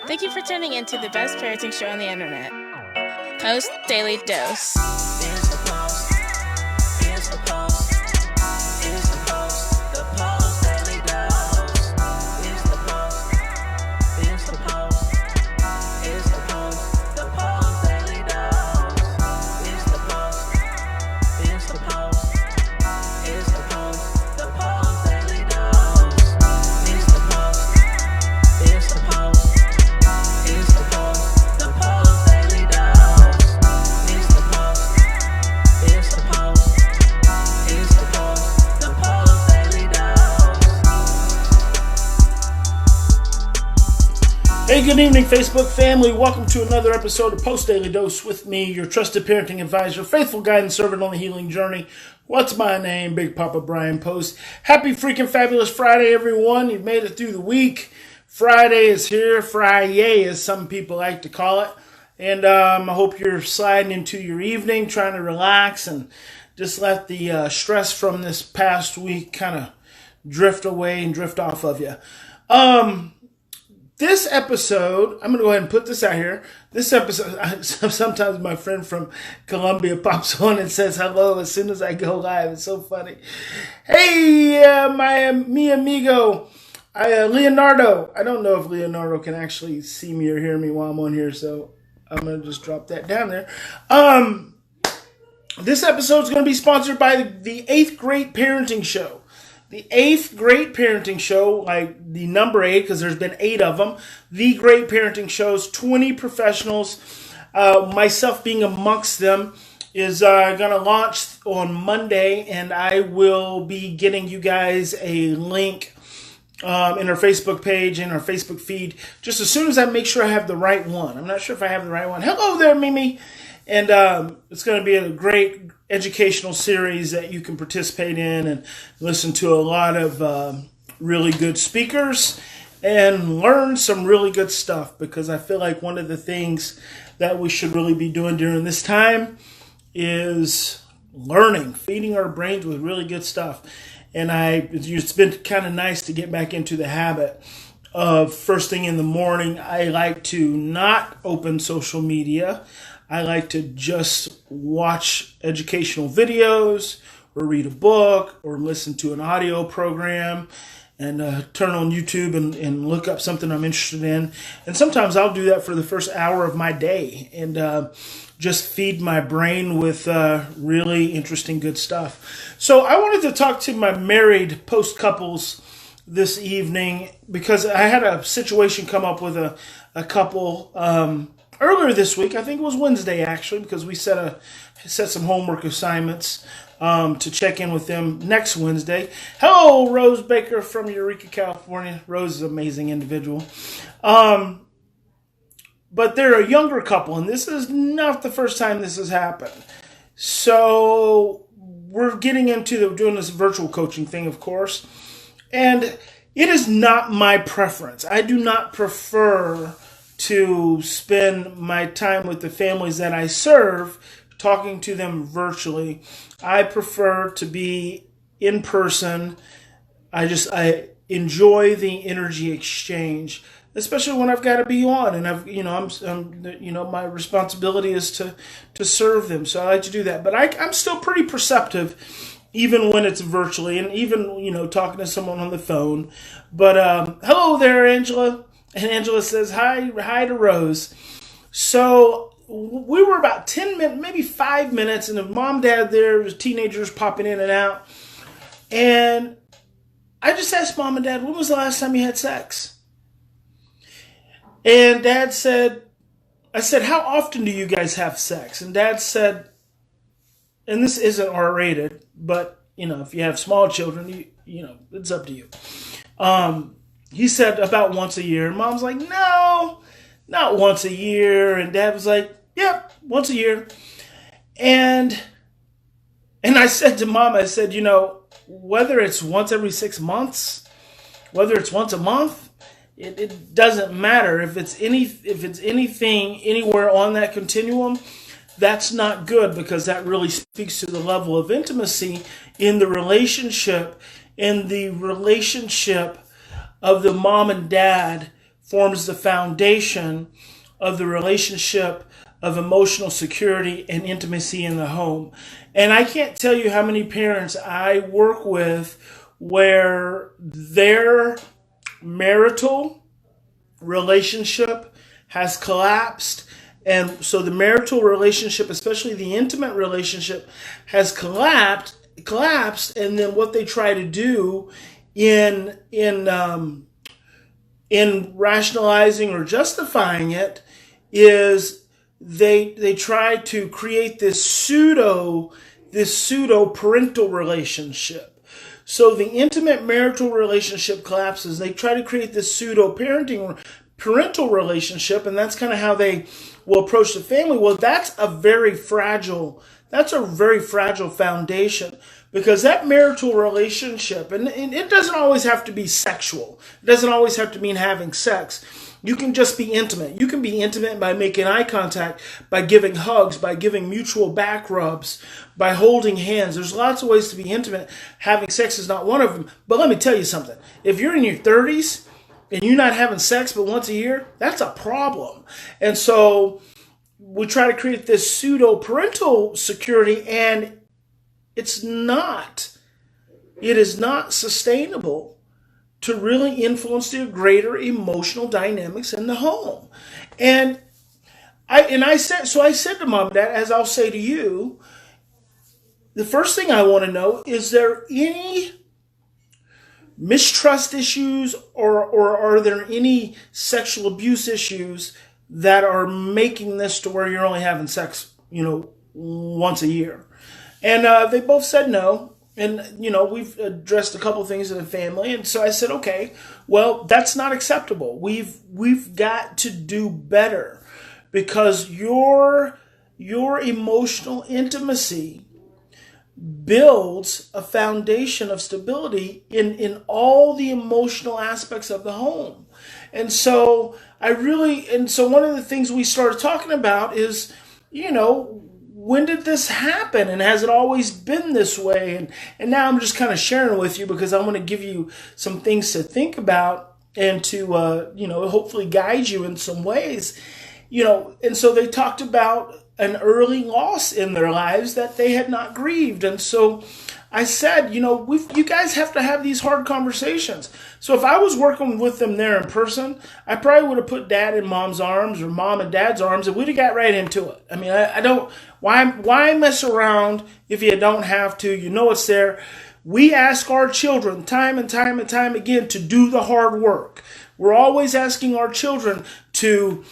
Thank you for tuning in to the best parenting show on the internet, Post Daily Dose. It's the Post. It's the Post. It's the Post. The Post Daily Dose. It's the Post. It's the Post. It's the Post. The Post Daily Dose. It's the Post. It's the Post. It's the Post. The Post Daily Dose. It's the Post. It's the Post. It's the Post. The Post Daily Dose. It's the Post. It's the Post. It's the Post. The Post Daily Dose. Hey, good evening, Facebook family. Welcome to another episode of Post Daily Dose with me, your trusted parenting advisor, faithful guide and servant on the healing journey. What's my name? Big Papa Brian+Post. Happy freaking fabulous Friday, everyone. You've made it through the week. Friday is here. Friday, as some people like to call it. And I hope you're sliding into your evening, trying to relax and just let the stress from this past week kind of drift away and drift off of you. This episode, I'm going to go ahead and put this out here. This episode, sometimes my friend from Colombia pops on and says hello as soon as I go live. It's so funny. Hey, mi amigo, Leonardo. I don't know if Leonardo can actually see me or hear me while I'm on here, so I'm going to just drop that down there. This episode is going to be sponsored by the 8th Great Parenting Show. The 8th Great Parenting Show, like the number 8, because there's been 8 of them. The Great Parenting Shows, 20 professionals, myself being amongst them, is going to launch on Monday, and I will be getting you guys a link in our Facebook page, in our Facebook feed, just as soon as I make sure I have the right one. I'm not sure if I have the right one. Hello there, Mimi. And it's going to be a great educational series that you can participate in and listen to a lot of really good speakers and learn some really good stuff, because I feel like one of the things that we should really be doing during this time is learning, feeding our brains with really good stuff. And it's been kind of nice to get back into the habit of first thing in the morning, I like to not open social media. I like to just watch educational videos or read a book or listen to an audio program and turn on YouTube and look up something I'm interested in. And sometimes I'll do that for the first hour of my day and just feed my brain with really interesting, good stuff. So I wanted to talk to my married post couples this evening because I had a situation come up with a couple earlier this week. I think it was Wednesday, actually, because we set some homework assignments to check in with them next Wednesday. Hello, Rose Baker from Eureka, California. Rose is an amazing individual. But they're a younger couple, and this is not the first time this has happened. So we're getting into doing this virtual coaching thing, of course. And it is not my preference. I do not prefer to spend my time with the families that I serve, talking to them virtually. I prefer to be in person. I enjoy the energy exchange, especially when I've got to be on, and I'm my responsibility is to serve them. So I like to do that. But I'm still pretty perceptive, even when it's virtually, and even talking to someone on the phone. But hello there, Angela. And Angela says, hi to Rose. So we were about 10 minutes, maybe 5 minutes, and the mom, dad there, teenagers popping in and out. And I just asked mom and dad, when was the last time you had sex? And dad said, I said, how often do you guys have sex? And dad said, and this isn't R-rated, but, if you have small children, it's up to you. He said about once a year. And mom's like, no, not once a year. And dad was like, yep, once a year. And I said to mom, I said, whether it's once every 6 months, whether it's once a month, it doesn't matter. If it's anything anywhere on that continuum, that's not good, because that really speaks to the level of intimacy in the relationship of the mom and dad forms the foundation of the relationship of emotional security and intimacy in the home. And I can't tell you how many parents I work with where their marital relationship has collapsed. And so the marital relationship, especially the intimate relationship, has collapsed. And then what they try to do in rationalizing or justifying it is they try to create this pseudo parental relationship. So the intimate marital relationship collapses. They try to create this pseudo parental relationship, and that's kind of how they will approach the family. Well, that's a very fragile foundation, because that marital relationship, and it doesn't always have to be sexual. It doesn't always have to mean having sex. You can just be intimate. You can be intimate by making eye contact, by giving hugs, by giving mutual back rubs, by holding hands. There's lots of ways to be intimate. Having sex is not one of them. But let me tell you something. If you're in your 30s and you're not having sex but once a year, that's a problem. And so we try to create this pseudo parental security, and it is not sustainable to really influence the greater emotional dynamics in the home. And I said to Mom and Dad, as I'll say to you, the first thing I want to know, is there any mistrust issues or are there any sexual abuse issues that are making this to where you're only having sex, once a year? And they both said no. And, we've addressed a couple of things in the family. And so I said, okay, well, that's not acceptable. We've got to do better, because your emotional intimacy builds a foundation of stability in all the emotional aspects of the home. And so one of the things we started talking about is, when did this happen, and has it always been this way? And now I'm just kind of sharing with you because I want to give you some things to think about and to hopefully guide you in some ways. And so they talked about an early loss in their lives that they had not grieved. And so I said, you guys have to have these hard conversations. So if I was working with them there in person, I probably would have put Dad in Mom's arms or Mom in Dad's arms, and we'd have got right into it. I mean, I don't, why mess around if you don't have to? It's there. We ask our children time and time and time again to do the hard work. We're always asking our children to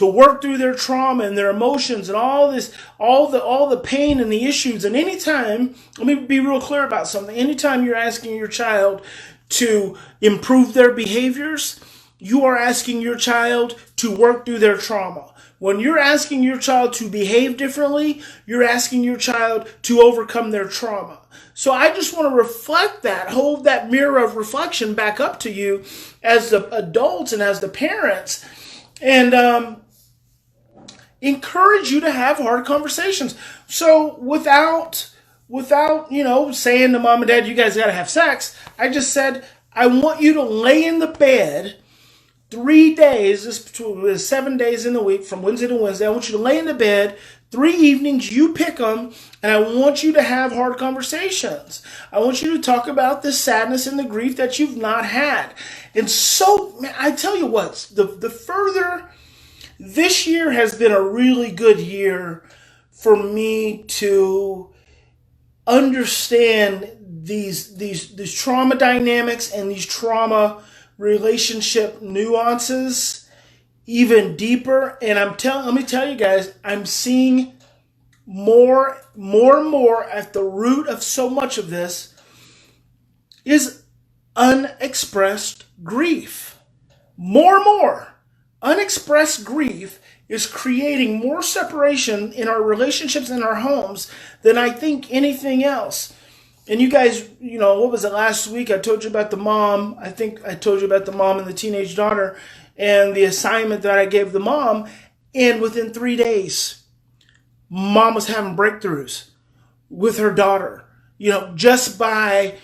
work through their trauma and their emotions and all the pain and the issues. And anytime, let me be real clear about something. Anytime you're asking your child to improve their behaviors, you are asking your child to work through their trauma. When you're asking your child to behave differently, you're asking your child to overcome their trauma. So I just want to reflect that, hold that mirror of reflection back up to you as the adults and as the parents, and encourage you to have hard conversations. So without saying to Mom and Dad, you guys got to have sex, I just said, I want you to lay in the bed 3 days, this is 7 days in the week, from Wednesday to Wednesday. I want you to lay in the bed 3 evenings, you pick them, and I want you to have hard conversations. I want you to talk about the sadness and the grief that you've not had. And so, I tell you what, the further, this year has been a really good year for me to understand these trauma dynamics and these trauma relationship nuances even deeper. And let me tell you guys, I'm seeing more and more at the root of so much of this is unexpressed grief. More and more. Unexpressed grief is creating more separation in our relationships in our homes than I think anything else. And you guys, what was it, last week? I told you about the mom. I think I told you about the mom and the teenage daughter and the assignment that I gave the mom. And within 3 days, Mom was having breakthroughs with her daughter. Just by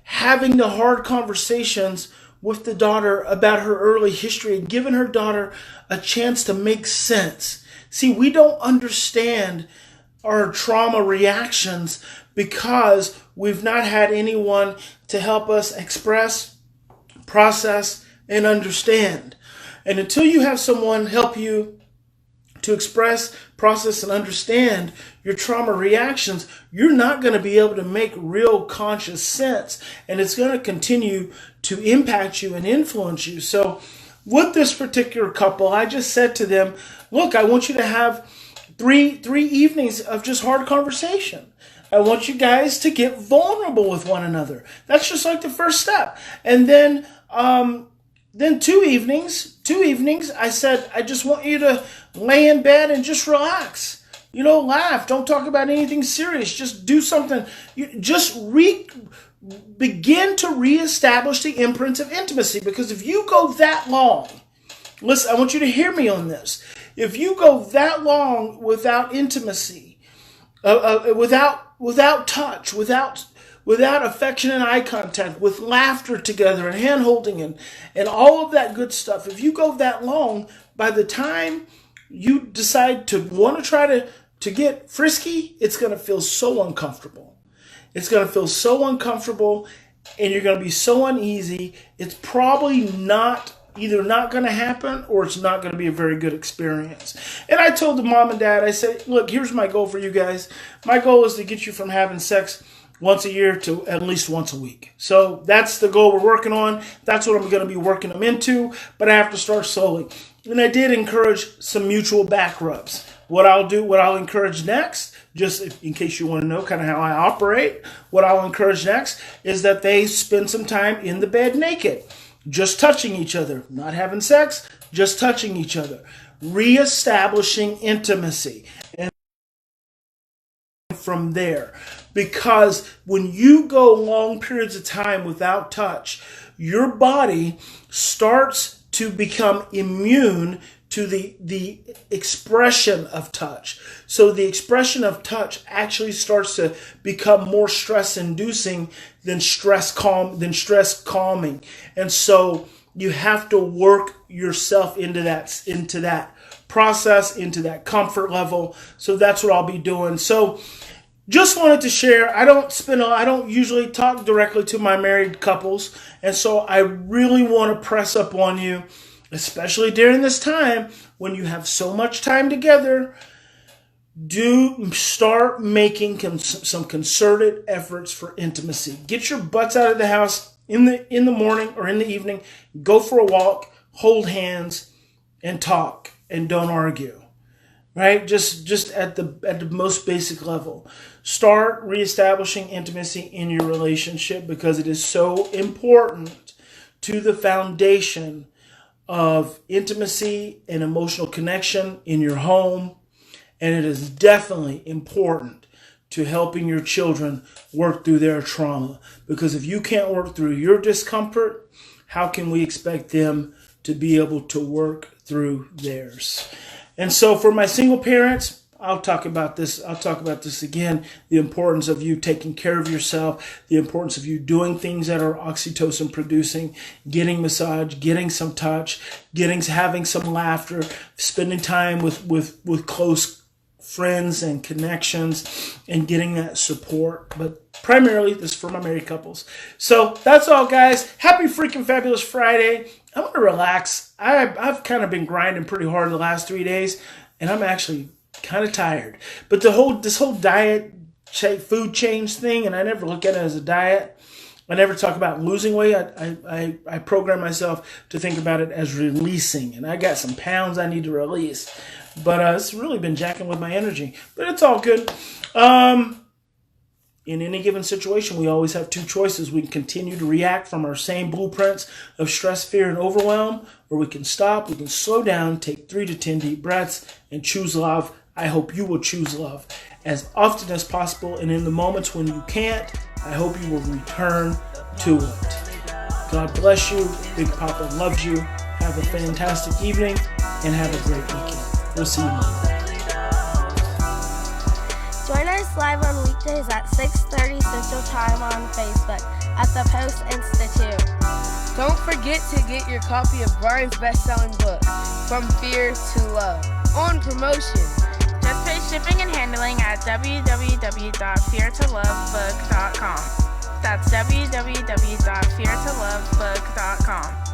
having the hard conversations with the daughter about her early history and giving her daughter a chance to make sense. See, we don't understand our trauma reactions because we've not had anyone to help us express, process, and understand. And until you have someone help you to express, process, and understand your trauma reactions, you're not going to be able to make real conscious sense. And it's going to continue to impact you and influence you. So with this particular couple, I just said to them, look, I want you to have three evenings of just hard conversation. I want you guys to get vulnerable with one another. That's just like the first step. And then 2 evenings, I said, I just want you to lay in bed and just relax. Laugh. Don't talk about anything serious. Just do something. Begin to reestablish the imprints of intimacy. Because if you go that long, listen, I want you to hear me on this. If you go that long without intimacy, without touch, without affection and eye contact, with laughter together and hand holding and all of that good stuff, if you go that long, by the time you decide to want to try to get frisky, it's going to feel so uncomfortable. It's going to feel so uncomfortable and you're going to be so uneasy. It's probably either not going to happen or it's not going to be a very good experience. And I told the mom and dad, I said, look, here's my goal for you guys. My goal is to get you from having sex once a year to at least once a week. So that's the goal we're working on. That's what I'm going to be working them into, but I have to start slowly. And I did encourage some mutual back rubs. What I'll encourage next, just in case you want to know kind of how I operate, what I'll encourage next is that they spend some time in the bed naked, just touching each other, not having sex, just touching each other, reestablishing intimacy. And from there, because when you go long periods of time without touch, your body starts to become immune to the expression of touch. So the expression of touch actually starts to become more stress inducing than stress calming. And so you have to work yourself into that process, into that comfort level. So that's what I'll be doing. So just wanted to share. I don't usually talk directly to my married couples, and so I really want to press up on you, especially during this time when you have so much time together. Do start making some concerted efforts for intimacy. Get your butts out of the house in the morning or in the evening. Go for a walk, hold hands, and talk, and don't argue. Right? Just at the most basic level. Start reestablishing intimacy in your relationship because it is so important to the foundation of intimacy and emotional connection in your home. And it is definitely important to helping your children work through their trauma. Because if you can't work through your discomfort, how can we expect them to be able to work through theirs? And so for my single parents, I'll talk about this again, the importance of you taking care of yourself, the importance of you doing things that are oxytocin producing, getting massage, getting some touch, having some laughter, spending time with close friends and connections, and getting that support. But primarily, this is for my married couples. So that's all, guys. Happy freaking fabulous Friday. I'm going to relax. I've kind of been grinding pretty hard the last 3 days, and I'm actually kind of tired. But this whole diet, food change thing, and I never look at it as a diet. I never talk about losing weight. I program myself to think about it as releasing, and I got some pounds I need to release. But it's really been jacking with my energy. But it's all good. In any given situation, we always have two choices. We can continue to react from our same blueprints of stress, fear, and overwhelm, or we can stop, we can slow down, take 3 to 10 deep breaths, and choose love. I hope you will choose love as often as possible, and in the moments when you can't, I hope you will return to it. God bless you. Big Papa loves you. Have a fantastic evening, and have a great weekend. We'll see you Monday. Join us live on weekdays at 6:30 Central Time on Facebook at the Post+Institute. Don't forget to get your copy of Brian's best-selling book, From Fear to Love, on promotion. Just pay shipping and handling at www.feartolovebook.com. That's www.feartolovebook.com.